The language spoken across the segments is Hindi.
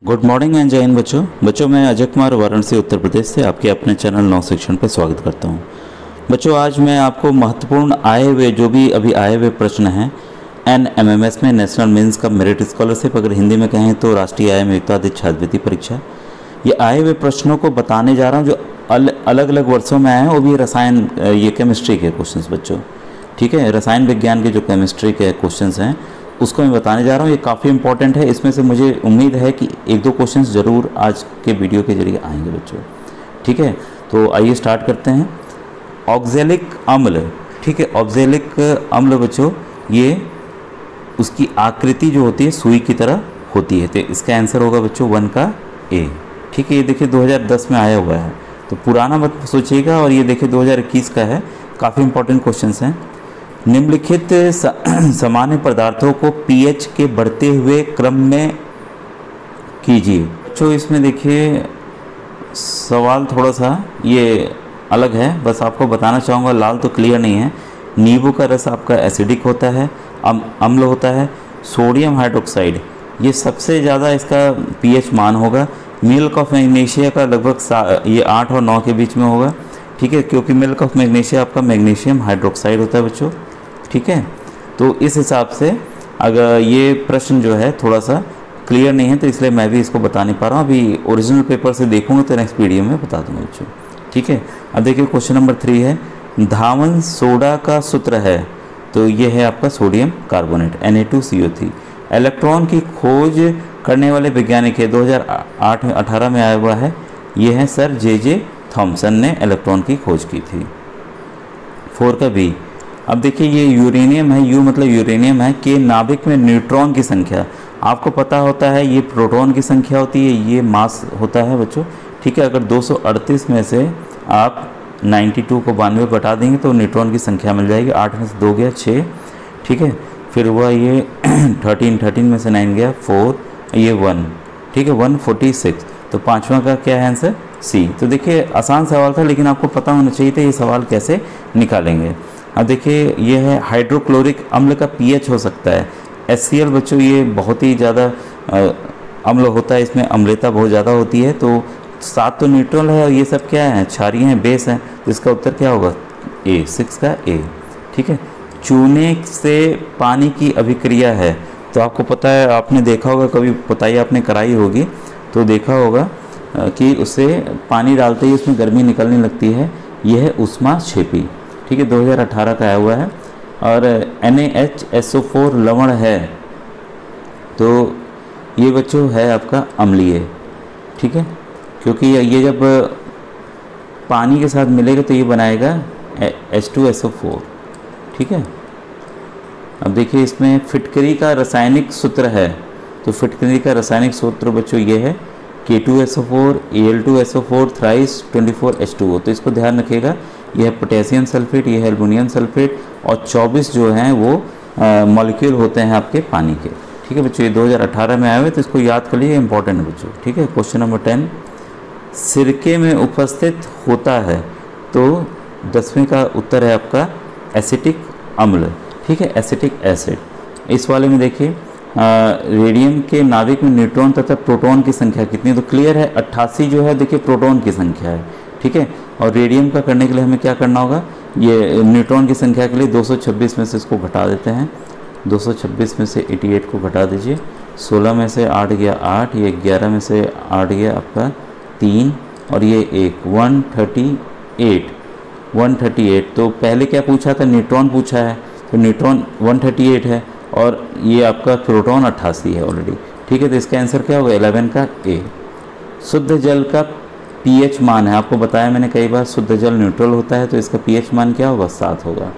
गुड मॉर्निंग एंड जय हिंद बच्चों मैं अजय कुमार वाराणसी उत्तर प्रदेश से आपके अपने चैनल 9 सेक्शन पर स्वागत करता हूं। बच्चों आज मैं आपको महत्वपूर्ण आए हुए जो भी अभी आए हुए प्रश्न हैं NMMS में नेशनल मेंस का मेरिट स्कॉलरशिप, अगर हिंदी में कहें तो राष्ट्रीय आय युक्ताधिक छात्रवृत्ति परीक्षा, ये आए हुए प्रश्नों को बताने जा रहा हूँ जो अलग अलग वर्षों में आए हैं। वो भी रसायन ये केमिस्ट्री के क्वेश्चन बच्चों, ठीक है, रसायन विज्ञान के जो केमिस्ट्री के क्वेश्चन हैं उसको मैं बताने जा रहा हूँ। ये काफ़ी इंपॉर्टेंट है। इसमें से मुझे उम्मीद है कि एक दो क्वेश्चंस ज़रूर आज के वीडियो के जरिए आएंगे बच्चों, ठीक है। तो आइए स्टार्ट करते हैं। ऑक्जेलिक अम्ल, ठीक है, ऑक्जेलिक अम्ल बच्चों ये उसकी आकृति जो होती है सुई की तरह होती है, तो इसका आंसर होगा बच्चों 1 का ए, ठीक है। ये देखिए 2010 में आया हुआ है, तो पुराना मत सोचिएगा। और ये देखिए 2021 का है, काफ़ी इंपॉर्टेंट क्वेश्चन हैं। निम्नलिखित सामान्य पदार्थों को पीएच के बढ़ते हुए क्रम में कीजिए। बच्चों इसमें देखिए सवाल थोड़ा सा ये अलग है, बस आपको बताना चाहूँगा, लाल तो क्लियर नहीं है। नींबू का रस आपका एसिडिक होता है, अम्ल होता है। सोडियम हाइड्रोक्साइड ये सबसे ज़्यादा इसका पीएच मान होगा। मिल्क ऑफ मैग्नीशिया का लगभग ये 8 और 9 के बीच में होगा, ठीक है, क्योंकि मिल्क ऑफ मैग्नीशिया आपका मैग्नीशियम हाइड्रोक्साइड होता है बच्चों, ठीक है। तो इस हिसाब से अगर ये प्रश्न जो है थोड़ा सा क्लियर नहीं है तो इसलिए मैं भी इसको बता नहीं पा रहा हूँ। अभी ओरिजिनल पेपर से देखूंगा तो नेक्स्ट वीडियो में बता दूंगा बच्चों, ठीक है। अब देखिए क्वेश्चन नंबर 3 है, धावन सोडा का सूत्र है, तो ये है आपका सोडियम कार्बोनेट Na2CO3। इलेक्ट्रॉन की खोज करने वाले वैज्ञानिक है, 2008-18 में आया हुआ है, ये है सर J.J. थॉमसन ने इलेक्ट्रॉन की खोज की थी। 4 का बी। अब देखिए ये यूरेनियम है, यू मतलब यूरेनियम है कि नाभिक में न्यूट्रॉन की संख्या आपको पता होता है, ये प्रोटॉन की संख्या होती है, ये मास होता है बच्चों, ठीक है। अगर 238 में से आप 92 को 92 घटा देंगे तो न्यूट्रॉन की संख्या मिल जाएगी। 8 में से 2 गया 6, ठीक है। फिर हुआ ये 13 में से 9 गया 4, ये 1, ठीक है, 146। तो 5वां का क्या है आंसर सी। तो देखिए आसान सवाल था लेकिन आपको पता होना चाहिए था ये सवाल कैसे निकालेंगे। अब देखिए ये है हाइड्रोक्लोरिक अम्ल का पीएच हो सकता है HCl बच्चों, ये बहुत ही ज़्यादा अम्ल होता है, इसमें अम्लता बहुत ज़्यादा होती है। तो 7 तो न्यूट्रल है और ये सब क्या है, क्षारीय हैं, बेस हैं, तो इसका उत्तर क्या होगा ए, 6 का ए, ठीक है। चूने से पानी की अभिक्रिया है, तो आपको पता है, आपने देखा होगा कभी, पोताई आपने कराई होगी तो देखा होगा कि उससे पानी डालते ही उसमें गर्मी निकलने लगती है, यह है ऊष्माक्षेपी, ठीक है, 2018 का आया हुआ है। और NaHSO4 लवण है, तो ये बच्चों है आपका अम्लीय, ठीक है, क्योंकि ये जब पानी के साथ मिलेगा तो ये बनाएगा H2SO4, ठीक है। अब देखिए इसमें फिटकरी का रासायनिक सूत्र है, तो फिटकरी का रासायनिक सूत्र बच्चों ये है K2SO4 Al2SO4 थ्राइस 24H2O। तो इसको ध्यान रखिएगा, यह है पोटेशियम सल्फेट, यह है एल्युमिनियम सल्फेट, और 24 जो हैं वो मॉलिक्यूल होते हैं आपके पानी के, ठीक है बच्चों। ये 2018 में आए हुए, तो इसको याद कर लीजिए, इंपॉर्टेंट है बच्चों, ठीक है। क्वेश्चन नंबर 10, सिरके में उपस्थित होता है, तो 10वें का उत्तर है आपका एसिटिक अम्ल, ठीक है, एसिटिक एसिड। इस वाले में देखिए रेडियम के नाभिक में न्यूट्रॉन तथा प्रोटॉन की संख्या कितनी, तो क्लियर है 88 जो है, देखिए प्रोटॉन की संख्या है, ठीक है। और रेडियम का करने के लिए हमें क्या करना होगा, ये न्यूट्रॉन की संख्या के लिए 226 में से इसको घटा देते हैं, 226 में से 88 को घटा दीजिए, 16 में से 8 गया 8, ये 11 में से 8 गया आपका 3, और ये 1, 138। तो पहले क्या पूछा था, न्यूट्रॉन पूछा है, तो न्यूट्रॉन 138 है और ये आपका प्रोटॉन 88 है ऑलरेडी, ठीक है। तो इसका आंसर क्या होगा 11 का ए। शुद्ध जल का पीएच मान है, आपको बताया मैंने कई बार, शुद्ध जल न्यूट्रल होता है, तो इसका पीएच मान क्या होगा 7 होगा।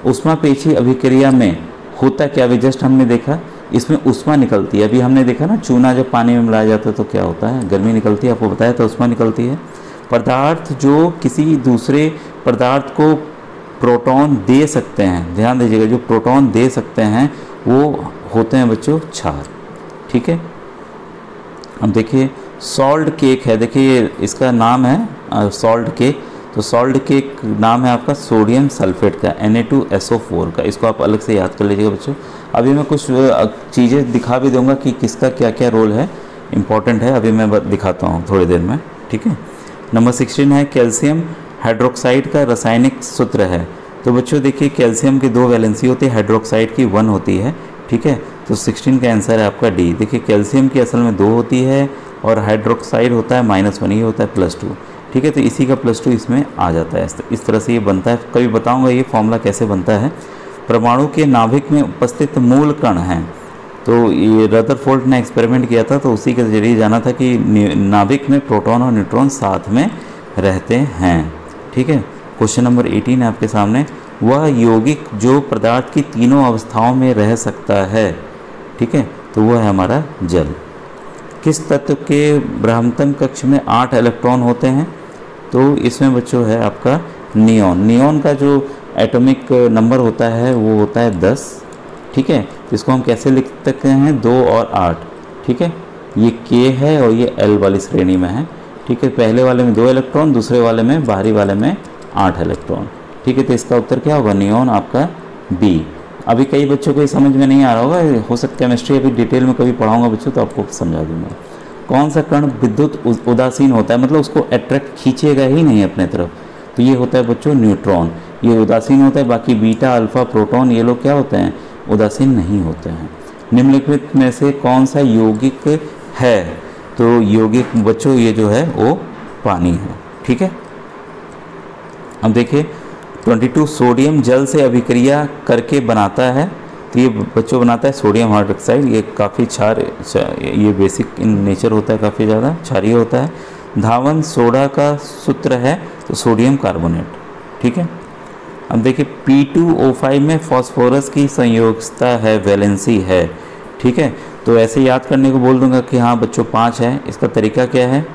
ऊष्मापेशी अभिक्रिया में होता क्या, अभी जस्ट हमने देखा, इसमें ऊष्मा निकलती है। अभी हमने देखा ना, चूना जब पानी में मिलाया जाता है तो क्या होता है, गर्मी निकलती है, आपको बताया था ऊष्मा निकलती है। पदार्थ जो किसी दूसरे पदार्थ को प्रोटॉन दे सकते हैं, ध्यान दीजिएगा, जो प्रोटॉन दे सकते हैं वो होते हैं बच्चों क्षार, ठीक है। अब देखिए सॉल्ट केक है, देखिए इसका नाम है सॉल्ट केक, तो सॉल्ट केक नाम है आपका सोडियम सल्फेट का Na2SO4 का, इसको आप अलग से याद कर लीजिएगा बच्चों। अभी मैं कुछ चीज़ें दिखा भी दूंगा कि किसका क्या क्या रोल है, इम्पॉर्टेंट है, अभी मैं दिखाता हूँ थोड़ी देर में, ठीक है। नंबर 16 है कैल्शियम हाइड्रोक्साइड का रासायनिक सूत्र है। तो बच्चों देखिए कैल्शियम की 2 वैलेंसी होती है, हाइड्रोक्साइड की 1 होती है, ठीक है। तो 16 का आंसर है आपका डी। देखिए कैल्शियम की असल में 2 होती है और हाइड्रोक्साइड होता है -1, ये होता है +2, ठीक है। तो इसी का +2 इसमें आ जाता है, इस तरह से ये बनता है। कभी बताऊंगा ये फॉर्मूला कैसे बनता है। परमाणु के नाभिक में उपस्थित मूल कण हैं, तो ये रदरफोर्ड ने एक्सपेरिमेंट किया था, तो उसी के जरिए जाना था कि नाभिक में प्रोटॉन और न्यूट्रॉन साथ में रहते हैं, ठीक है। क्वेश्चन नंबर 18 है आपके सामने, वह यौगिक जो पदार्थ की तीनों अवस्थाओं में रह सकता है, ठीक है, तो वह है हमारा जल। किस तत्व के ब्रह्मतम कक्ष में 8 इलेक्ट्रॉन होते हैं? तो इसमें बच्चों है आपका नियॉन। नियॉन का जो एटॉमिक नंबर होता है वो होता है 10, ठीक है। इसको हम कैसे लिख सकते हैं? 2 और 8, ठीक है। ये K है और ये L वाली श्रेणी में है, ठीक है। पहले वाले में 2 इलेक्ट्रॉन, दूसरे वाले में बाहरी वाले में 8 इलेक्ट्रॉन, ठीक है। तो इसका उत्तर क्या होगा? नियॉन आपका B। अभी कई बच्चों को ये समझ में नहीं आ रहा होगा, हो सकता है केमिस्ट्री अभी डिटेल में कभी पढ़ाऊंगा बच्चों तो आपको समझा दूंगा। कौन सा कण विद्युत उदासीन होता है, मतलब उसको अट्रैक्ट खींचेगा ही नहीं अपने तरफ? तो ये होता है बच्चों न्यूट्रॉन, ये उदासीन होता है। बाकी बीटा, अल्फा, प्रोटॉन ये लोग क्या होते हैं? उदासीन नहीं होते हैं। निम्नलिखित में से कौन सा यौगिक है? तो यौगिक बच्चों ये जो है वो पानी है, ठीक है। अब देखिए 22 सोडियम जल से अभिक्रिया करके बनाता है, तो ये बच्चों बनाता है सोडियम हाइड्रोक्साइड। ये काफ़ी ये बेसिक इन नेचर होता है, काफ़ी ज़्यादा क्षारीय होता है। धावन सोडा का सूत्र है तो सोडियम कार्बोनेट, ठीक है। अब देखिए P2O5 में फॉस्फोरस की संयोजकता है, वैलेंसी है, ठीक है। तो ऐसे याद करने को बोल दूंगा कि हाँ बच्चों 5 है। इसका तरीका क्या है?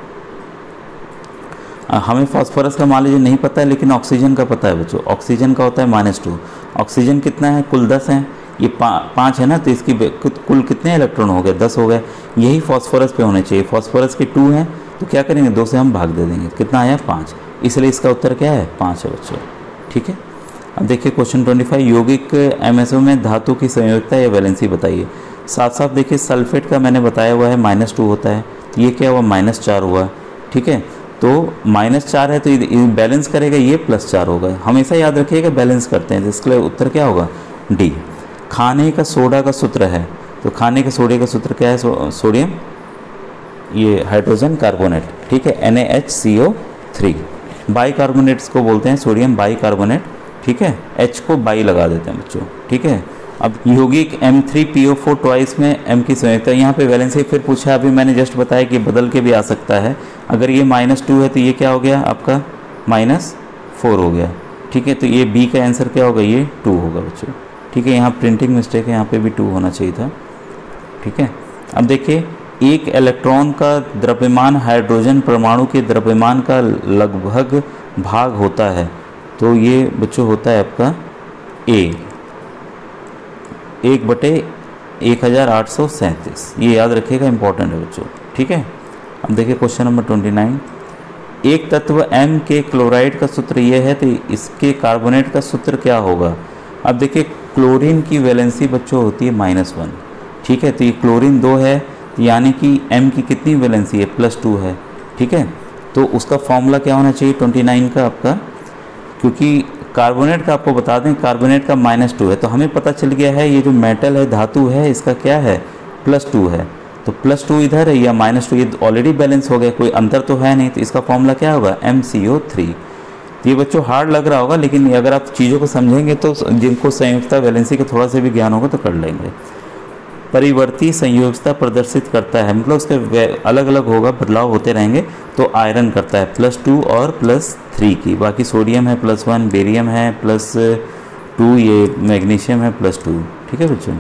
हमें फॉस्फोरस का मान लीजिए नहीं पता है, लेकिन ऑक्सीजन का पता है बच्चों। ऑक्सीजन का होता है -2। ऑक्सीजन कितना है? कुल 10 है, ये 5 है ना, तो इसकी कुल कितने इलेक्ट्रॉन हो गए? 10 हो गए। यही फॉस्फोरस पे होने चाहिए। फॉस्फोरस के 2 हैं, तो क्या करेंगे? 2 से हम भाग दे देंगे, कितना आया? 5। इसलिए इसका उत्तर क्या है? 5 है बच्चों, ठीक है। अब देखिए क्वेश्चन 25, यौगिक MSO में धातु की संयोजकता या वैलेंसी बताइए। साथ साथ देखिए सल्फेट का मैंने बताया हुआ है -2 होता है, तो ये क्या हुआ? -4 हुआ, ठीक है। तो -4 है तो ये बैलेंस करेगा, ये +4 होगा। हमेशा याद रखिएगा बैलेंस करते हैं, जिसके लिए उत्तर क्या होगा? डी। खाने का सोडा का सूत्र है, तो खाने के सोडे का सूत्र क्या है? सोडियम ये हाइड्रोजन कार्बोनेट, ठीक है, NaHCO3। बाइकार्बोनेट्स को बोलते हैं सोडियम बाइकार्बोनेट, ठीक है। H को बाई लगा देते हैं बच्चों, ठीक है। अब यौगिक M3PO4 ट्वाइस में M की संयोजकता, यहाँ पे वैलेंसी फिर पूछा, अभी मैंने जस्ट बताया कि बदल के भी आ सकता है। अगर ये -2 है तो ये क्या हो गया आपका? -4 हो गया, ठीक है। तो ये B का आंसर क्या होगा? ये 2 होगा बच्चों, ठीक है। यहाँ प्रिंटिंग मिस्टेक है, यहाँ पे भी 2 होना चाहिए था, ठीक है। अब देखिए एक इलेक्ट्रॉन का द्रव्यमान हाइड्रोजन परमाणु के द्रव्यमान का लगभग भाग होता है, तो ये बच्चों होता है आपका A 1/1837। ये याद रखिएगा, इंपॉर्टेंट है बच्चों, ठीक है। अब देखिए क्वेश्चन नंबर 29, एक तत्व M के क्लोराइड का सूत्र ये है, तो इसके कार्बोनेट का सूत्र क्या होगा? अब देखिए क्लोरीन की वैलेंसी बच्चों होती है -1, ठीक है। तो ये क्लोरीन 2 है, यानी कि M की कितनी वैलेंसी है? +2 है, ठीक है। तो उसका फॉर्मूला क्या होना चाहिए 29 का आपका? क्योंकि कार्बोनेट का आपको बता दें, कार्बोनेट का -2 है, तो हमें पता चल गया है ये जो मेटल है, धातु है, इसका क्या है? +2 है। तो +2 इधर है या -2, ये ऑलरेडी बैलेंस हो गया, कोई अंतर तो है नहीं। तो इसका फॉर्मूला क्या होगा? MCO3। तो ये बच्चों हार्ड लग रहा होगा, लेकिन अगर आप चीज़ों को समझेंगे तो जिनको संयोजकता वैलेंसी का थोड़ा सा भी ज्ञान होगा तो कर लेंगे। परिवर्ती संयोजकता प्रदर्शित करता है, मतलब उसके अलग अलग होगा, बदलाव होते रहेंगे। तो आयरन करता है +2 और +3 की, बाकी सोडियम है +1, बेरियम है +2, ये मैग्नीशियम है +2, ठीक है बच्चों।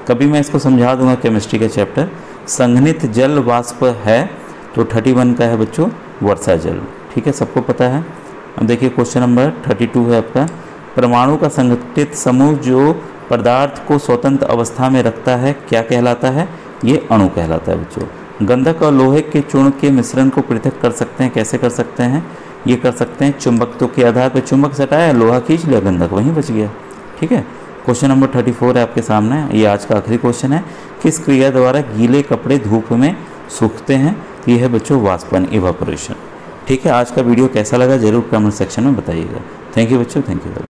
कभी मैं इसको समझा दूंगा केमिस्ट्री का चैप्टर। संघनित जल वाष्प है, तो 31 का है बच्चों वर्षा जल, ठीक है, सबको पता है। अब देखिए क्वेश्चन नंबर 32 है आपका, परमाणु का संगठित समूह जो पदार्थ को स्वतंत्र अवस्था में रखता है क्या कहलाता है? ये अणु कहलाता है बच्चों। गंधक और लोहे के चूर्ण के मिश्रण को पृथक कर सकते हैं, कैसे कर सकते हैं? ये कर सकते हैं चुंबकत्व के आधार पर, चुंबक सटाया, लोहा खींच लिया, गंधक वहीं बच गया, ठीक है। क्वेश्चन नंबर 34 है आपके सामने, ये आज का आखिरी क्वेश्चन है। किस क्रिया द्वारा गीले कपड़े धूप में सूखते हैं, तो यह है बच्चों वाष्पन, इवापोरेशन। ठीक है, आज का वीडियो कैसा लगा ज़रूर कमेंट सेक्शन में बताइएगा। थैंक यू बच्चों, थैंक यू।